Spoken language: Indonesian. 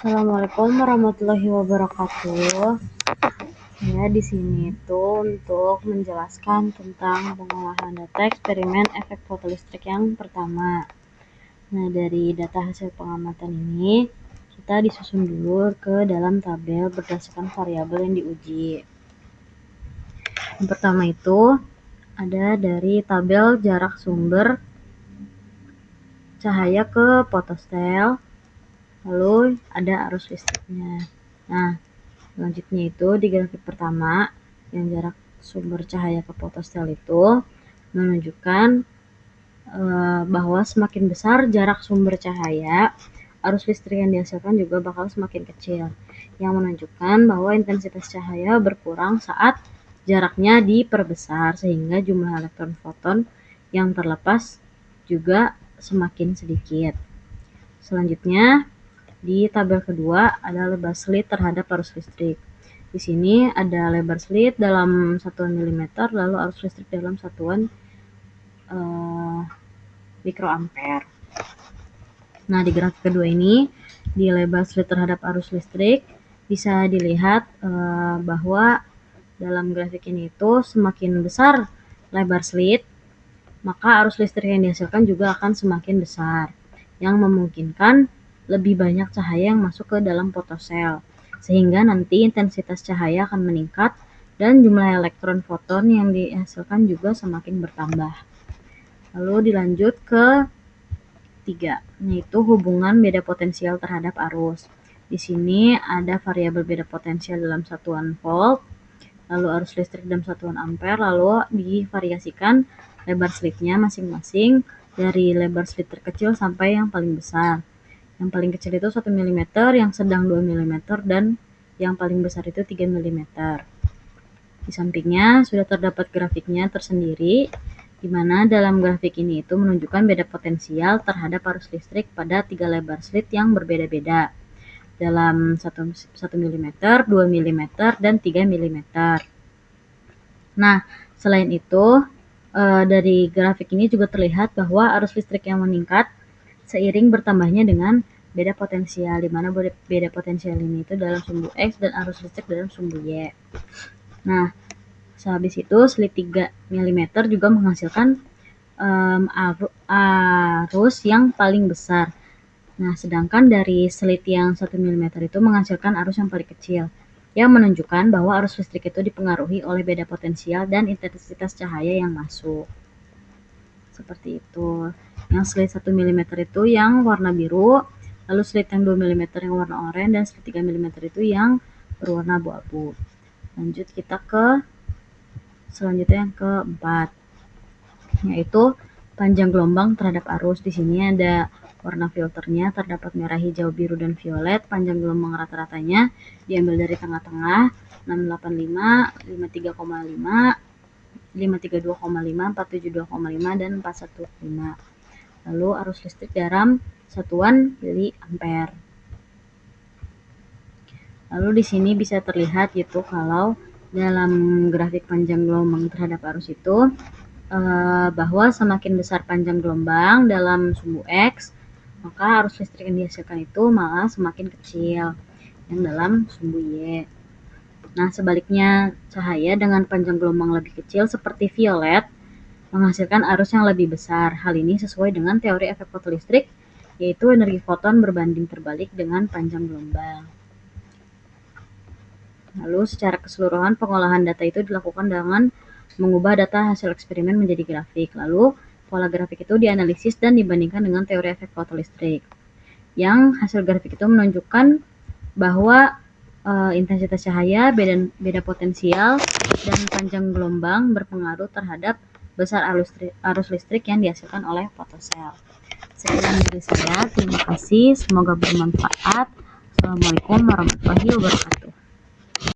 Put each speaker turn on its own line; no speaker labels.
Assalamualaikum warahmatullahi wabarakatuh. Saya di sini tuh untuk menjelaskan tentang pengolahan data eksperimen efek fotolistrik yang pertama. Nah, dari data hasil pengamatan ini, kita disusun dulu ke dalam tabel berdasarkan variabel yang diuji. Yang pertama itu ada dari tabel jarak sumber cahaya ke fotosel, lalu ada arus listriknya. Nah, selanjutnya itu di grafik pertama, yang jarak sumber cahaya ke fotosel itu menunjukkan bahwa semakin besar jarak sumber cahaya, arus listrik yang dihasilkan juga bakal semakin kecil, yang menunjukkan bahwa intensitas cahaya berkurang saat jaraknya diperbesar, sehingga jumlah elektron foton yang terlepas juga semakin sedikit. Selanjutnya, di tabel kedua ada lebar slit terhadap arus listrik. Di sini ada lebar slit dalam satuan milimeter, lalu arus listrik dalam satuan mikroampere. Nah, di grafik kedua ini, di lebar slit terhadap arus listrik, bisa dilihat bahwa dalam grafik ini itu semakin besar lebar slit, maka arus listrik yang dihasilkan juga akan semakin besar, yang memungkinkan lebih banyak cahaya yang masuk ke dalam fotosel, sehingga nanti intensitas cahaya akan meningkat dan jumlah elektron foton yang dihasilkan juga semakin bertambah. Lalu dilanjut ke 3, yaitu hubungan beda potensial terhadap arus. Di sini ada variabel beda potensial dalam satuan volt, lalu arus listrik dalam satuan ampere, lalu divariasikan lebar slitnya masing-masing dari lebar slit terkecil sampai yang paling besar. Yang paling kecil itu 1 mm, yang sedang 2 mm, dan yang paling besar itu 3 mm. Di sampingnya sudah terdapat grafiknya tersendiri, di mana dalam grafik ini itu menunjukkan beda potensial terhadap arus listrik pada 3 lebar slit yang berbeda-beda dalam 1 mm, 2 mm, dan 3 mm. Nah, selain itu, dari grafik ini juga terlihat bahwa arus listrik yang meningkat seiring bertambahnya dengan beda potensial, di mana beda potensial ini itu dalam sumbu X dan arus listrik dalam sumbu Y. Nah, sehabis itu slit 3 mm juga menghasilkan arus yang paling besar. Nah, sedangkan dari slit yang 1 mm itu menghasilkan arus yang paling kecil, yang menunjukkan bahwa arus listrik itu dipengaruhi oleh beda potensial dan intensitas cahaya yang masuk. Seperti itu. Yang slit 1 mm itu yang warna biru, lalu slit yang 2 mm yang warna oranye, dan slit 3 mm itu yang berwarna abu-abu. Lanjut kita ke selanjutnya yang keempat, yaitu panjang gelombang terhadap arus. Di sini ada warna filternya, terdapat merah, hijau, biru, dan violet. Panjang gelombang rata-ratanya diambil dari tengah-tengah 685, 53,5, 532,5, 472,5, dan 415. Lalu arus listrik dalam satuan miliampere. Lalu di sini bisa terlihat gitu kalau dalam grafik panjang gelombang terhadap arus itu bahwa semakin besar panjang gelombang dalam sumbu X, maka arus listrik yang dihasilkan itu malah semakin kecil yang dalam sumbu Y. Nah, sebaliknya, cahaya dengan panjang gelombang lebih kecil seperti violet menghasilkan arus yang lebih besar. Hal ini sesuai dengan teori efek fotolistrik, yaitu energi foton berbanding terbalik dengan panjang gelombang. Lalu secara keseluruhan pengolahan data itu dilakukan dengan mengubah data hasil eksperimen menjadi grafik. Lalu pola grafik itu dianalisis dan dibandingkan dengan teori efek fotolistrik. Yang hasil grafik itu menunjukkan bahwa intensitas cahaya, beda potensial, dan panjang gelombang berpengaruh terhadap besar arus listrik yang dihasilkan oleh fotosel. Sekian dari saya, terima kasih, semoga bermanfaat. Assalamualaikum warahmatullahi wabarakatuh.